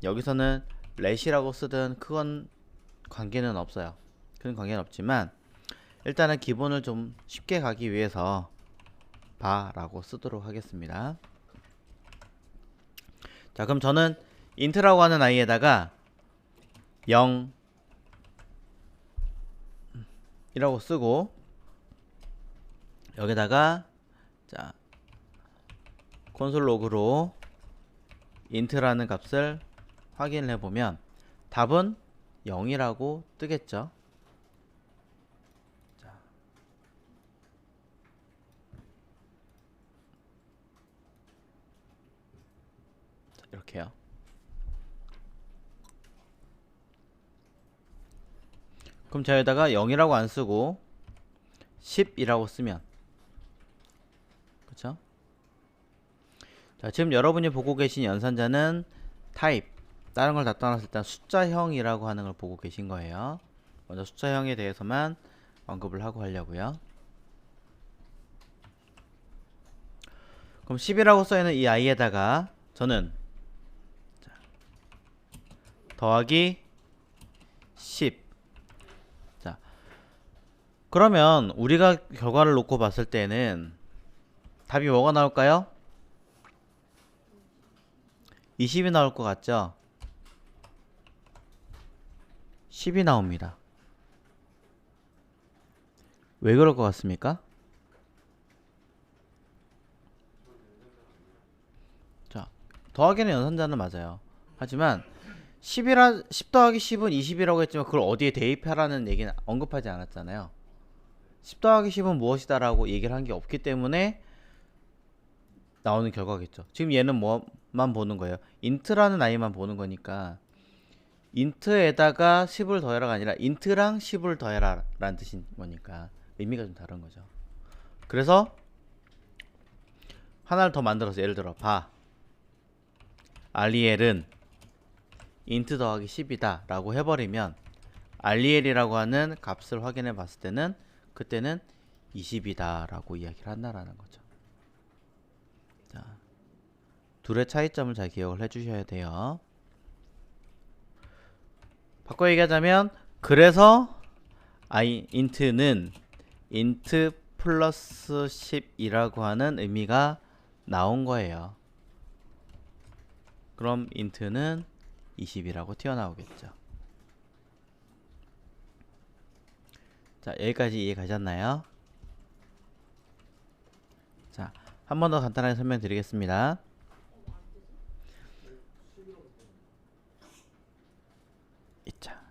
여기서는 let이라고 쓰든 그건 관계는 없어요. 그런 관계는 없지만 일단은 기본을 좀 쉽게 가기 위해서 바라고 쓰도록 하겠습니다. 자, 그럼 저는 int라고 하는 아이에다가 0 이라고 쓰고 여기다가 자 콘솔 로그로 int라는 값을 확인을 해보면 답은 0이라고 뜨겠죠. 자, 이렇게요. 그럼 자 여기다가 0이라고 안 쓰고 10이라고 쓰면 그쵸? 자, 지금 여러분이 보고 계신 연산자는 타입 다른 걸 다 떠나서 일단 숫자형이라고 하는 걸 보고 계신 거예요. 먼저 숫자형에 대해서만 언급을 하고 하려고요. 그럼 10이라고 써있는 이 아이에다가 저는 더하기 10. 자, 그러면 우리가 결과를 놓고 봤을 때는 답이 뭐가 나올까요? 20이 나올 것 같죠? 10이 나옵니다. 왜 그럴 것 같습니까? 자, 더하기는 연산자는 맞아요. 하지만 10 더하기 10은 20이라고 했지만 그걸 어디에 대입하라는 얘기는 언급하지 않았잖아요. 10 더하기 10은 무엇이다 라고 얘기를 한 게 없기 때문에 나오는 결과겠죠. 지금 얘는 뭐만 보는 거예요? int라는 아이만 보는 거니까 int에다가 10을 더해라가 아니라 int랑 10을 더해라 라는 뜻인 거니까 의미가 좀 다른 거죠. 그래서 하나를 더 만들어서 예를 들어 봐, 알리엘은 int 더하기 10이다 라고 해버리면 알리엘이라고 하는 값을 확인해 봤을 때는 그때는 20이다 라고 이야기를 한다라는 거죠. 자, 둘의 차이점을 잘 기억을 해주셔야 돼요. 바꿔 얘기하자면 그래서 int는 int 플러스 10이라고 하는 의미가 나온 거예요. 그럼 int는 20이라고 튀어나오겠죠. 자, 여기까지 이해 가셨나요? 자, 한 번 더 간단하게 설명드리겠습니다.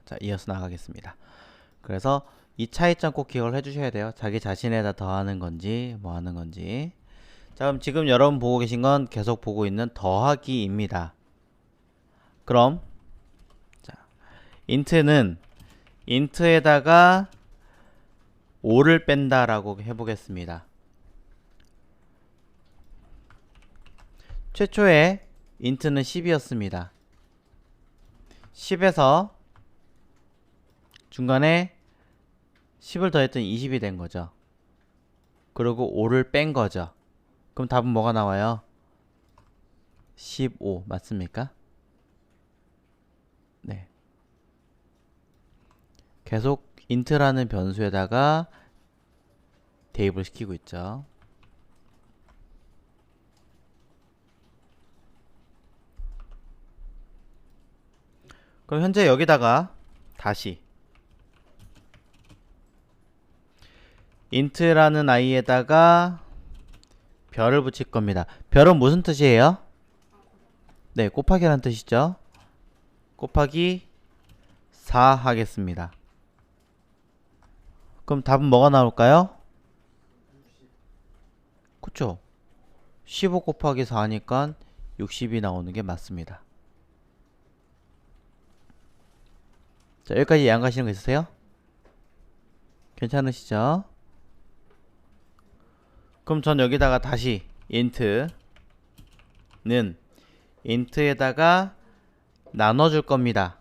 자, 이어서 나가겠습니다. 그래서 이 차이점 꼭 기억을 해주셔야 돼요. 자기 자신에다 더하는 건지 뭐 하는 건지. 자, 그럼 지금 여러분 보고 계신 건 계속 보고 있는 더하기입니다. 그럼 자, int는 int에다가 5를 뺀다 라고 해보겠습니다. 최초에 int는 10이었습니다. 10에서 중간에 10을 더했더니 20이 된 거죠. 그리고 5를 뺀 거죠. 그럼 답은 뭐가 나와요? 15 맞습니까? 네. 계속 int라는 변수에다가 대입을 시키고 있죠. 그럼 현재 여기다가 다시 int라는 아이에다가 별을 붙일 겁니다. 별은 무슨 뜻이에요? 네, 곱하기라는 뜻이죠. 곱하기 4 하겠습니다. 그럼 답은 뭐가 나올까요? 그쵸? 15 곱하기 4니까 60이 나오는 게 맞습니다. 자, 여기까지 이해 안 가시는 거 있으세요? 괜찮으시죠? 그럼 전 여기다가 다시 int는 int에다가 나눠줄 겁니다.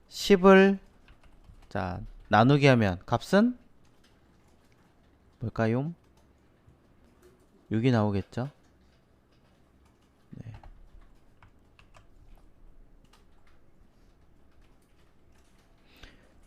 10을 자 나누기 하면 값은 뭘까요? 6이 나오겠죠? 네.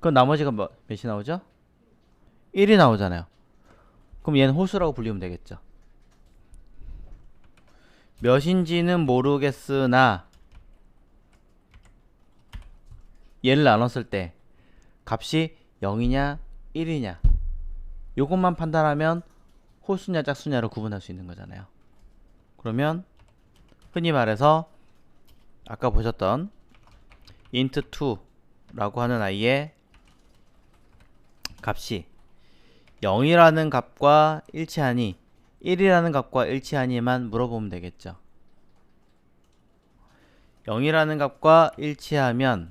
그럼 나머지가 몇이 나오죠? 1이 나오잖아요. 그럼 얘는 홀수라고 불리면 되겠죠. 몇인지는 모르겠으나 얘를 나눴을 때 값이 0이냐 1이냐 요것만 판단하면 홀수냐 짝수냐로 구분할 수 있는 거잖아요. 그러면 흔히 말해서 아까 보셨던 int2라고 하는 아이의 값이 0이라는 값과 일치하니 1이라는 값과 일치하니만 물어보면 되겠죠. 0이라는 값과 일치하면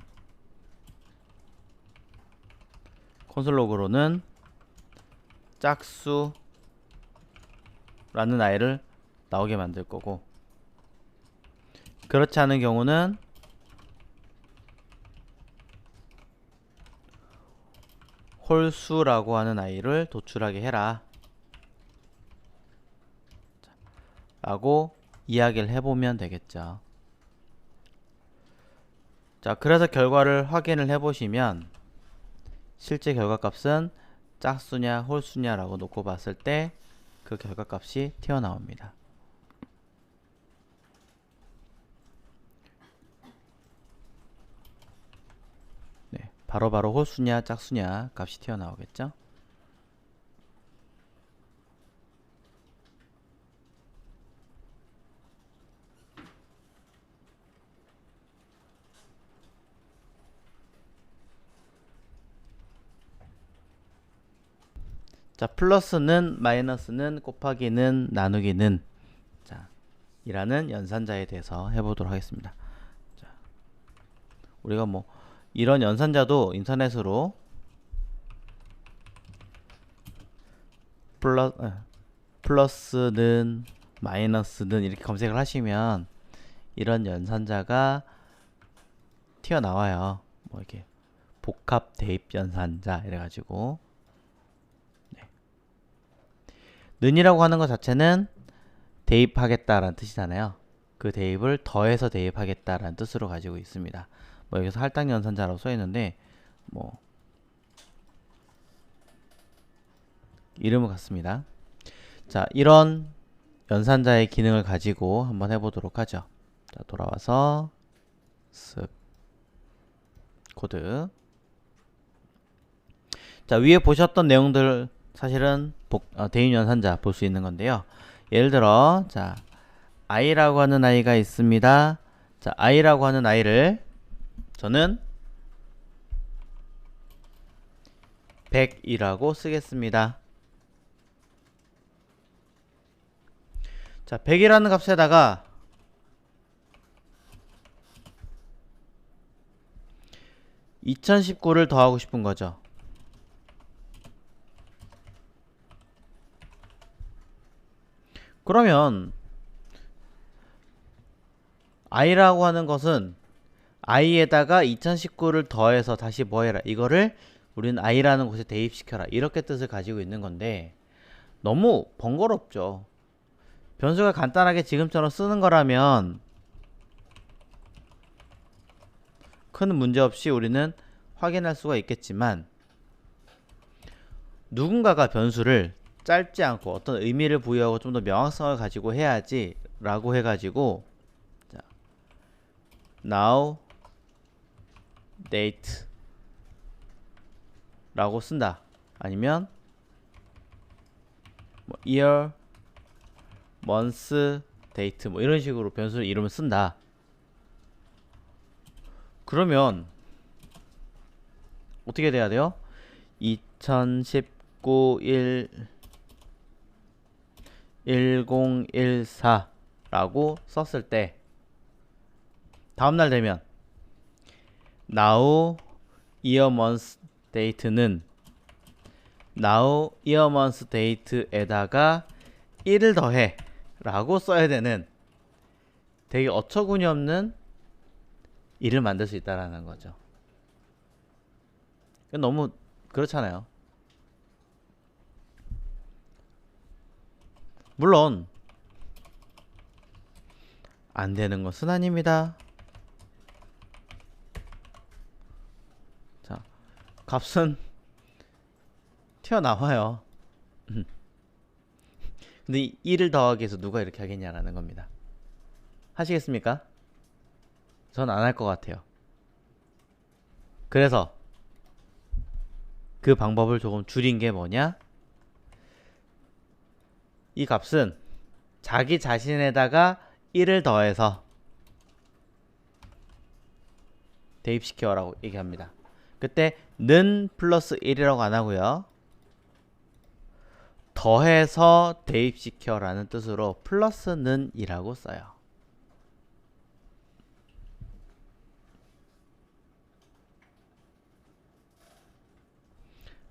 콘솔 로그로는 짝수라는 아이를 나오게 만들 거고, 그렇지 않은 경우는 홀수라고 하는 아이를 도출하게 해라 라고 이야기를 해보면 되겠죠. 자, 그래서 결과를 확인을 해보시면 실제 결과값은 짝수냐 홀수냐 라고 놓고 봤을 때 그 결과값이 튀어나옵니다. 네, 바로바로 홀수냐 짝수냐 값이 튀어나오겠죠. 자, 플러스는, 마이너스는, 곱하기는, 나누기는, 자, 이라는 연산자에 대해서 해보도록 하겠습니다. 자, 우리가 뭐 이런 연산자도 인터넷으로 플러스는, 마이너스는 이렇게 검색을 하시면 이런 연산자가 튀어나와요. 뭐 이렇게 복합 대입 연산자 이래가지고, 는이라고 하는 것 자체는 대입하겠다라는 뜻이잖아요. 그 대입을 더해서 대입하겠다라는 뜻으로 가지고 있습니다. 뭐 여기서 할당 연산자라고 써 있는데 뭐 이름은 같습니다. 자, 이런 연산자의 기능을 가지고 한번 해보도록 하죠. 자, 돌아와서 습 코드. 자, 위에 보셨던 내용들 사실은 대입 연산자 볼 수 있는 건데요. 예를 들어, 자, i라고 하는 아이가 있습니다. 자, i라고 하는 아이를 저는 100이라고 쓰겠습니다. 자, 100이라는 값에다가 (2019를) 더하고 싶은 거죠. 그러면 i라고 하는 것은 i에다가 2019를 더해서 다시 뭐 해라, 이거를 우리는 i라는 곳에 대입시켜라, 이렇게 뜻을 가지고 있는 건데 너무 번거롭죠. 변수가 간단하게 지금처럼 쓰는 거라면 큰 문제 없이 우리는 확인할 수가 있겠지만, 누군가가 변수를 짧지 않고 어떤 의미를 부여하고 좀 더 명확성을 가지고 해야지 라고 해가지고, 자, now date 라고 쓴다. 아니면 뭐 year, month, date 뭐 이런 식으로 변수 이름을 쓴다. 그러면 어떻게 돼야 돼요? 2019 1014 라고 썼을 때 다음날 되면 now year month date는 now year month date에다가 1을 더해 라고 써야 되는 되게 어처구니 없는 일을 만들 수 있다라는 거죠. 너무 그렇잖아요. 물론 안 되는 것은 아닙니다. 자, 값은 튀어나와요. 근데 1을 더하기 위해서 누가 이렇게 하겠냐라는 겁니다. 하시겠습니까? 전 안 할 것 같아요. 그래서 그 방법을 조금 줄인 게 뭐냐? 이 값은 자기 자신에다가 1을 더해서 대입시켜 라고 얘기합니다. 그때 는 플러스 1이라고 안 하고요. 더해서 대입시켜 라는 뜻으로 플러스는 이라고 써요.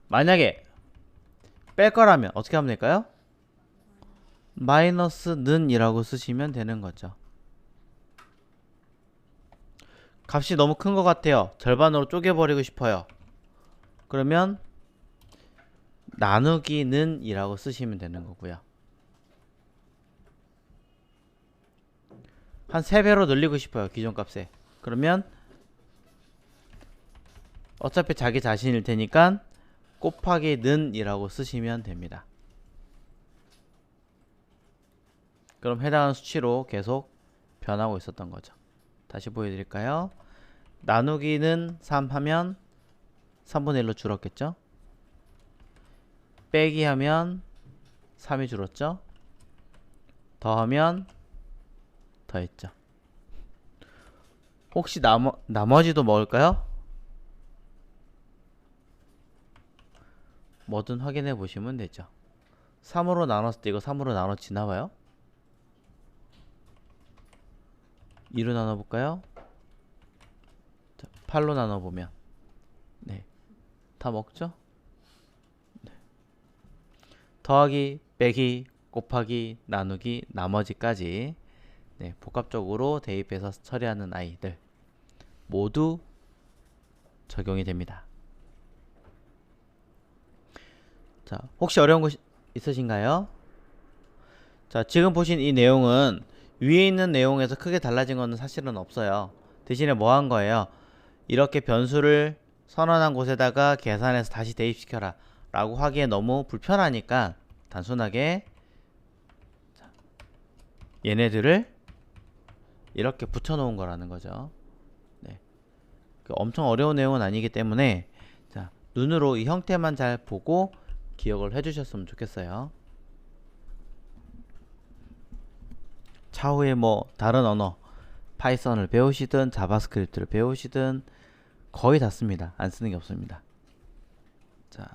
만약에 뺄 거라면 어떻게 하면 될까요? 마이너스는 이라고 쓰시면 되는 거죠. 값이 너무 큰 것 같아요. 절반으로 쪼개버리고 싶어요. 그러면 나누기는 이라고 쓰시면 되는 거고요. 한 3배로 늘리고 싶어요. 기존 값에. 그러면 어차피 자기 자신일 테니까 곱하기 는 이라고 쓰시면 됩니다. 그럼 해당하는 수치로 계속 변하고 있었던 거죠. 다시 보여드릴까요? 나누기는 3 하면 3분의 1로 줄었겠죠? 빼기 하면 3이 줄었죠? 더하면 더했죠. 혹시 나머지도 먹을까요? 뭐든 확인해 보시면 되죠. 3으로 나눴을 때 이거 3으로 나눠지나 봐요? 2로 나눠볼까요? 8로 나눠보면 네, 다 먹죠? 네. 더하기, 빼기, 곱하기, 나누기, 나머지까지 네, 복합적으로 대입해서 처리하는 아이들 모두 적용이 됩니다. 자, 혹시 어려운 거 있으신가요? 자, 지금 보신 이 내용은 위에 있는 내용에서 크게 달라진 거는 사실은 없어요. 대신에 뭐 한 거예요? 이렇게 변수를 선언한 곳에다가 계산해서 다시 대입시켜라 라고 하기에 너무 불편하니까 단순하게 얘네들을 이렇게 붙여놓은 거라는 거죠. 네. 엄청 어려운 내용은 아니기 때문에 자, 눈으로 이 형태만 잘 보고 기억을 해주셨으면 좋겠어요. 차후에 뭐 다른 언어 파이썬을 배우시든 자바스크립트를 배우시든 거의 다 씁니다. 안 쓰는 게 없습니다. 자,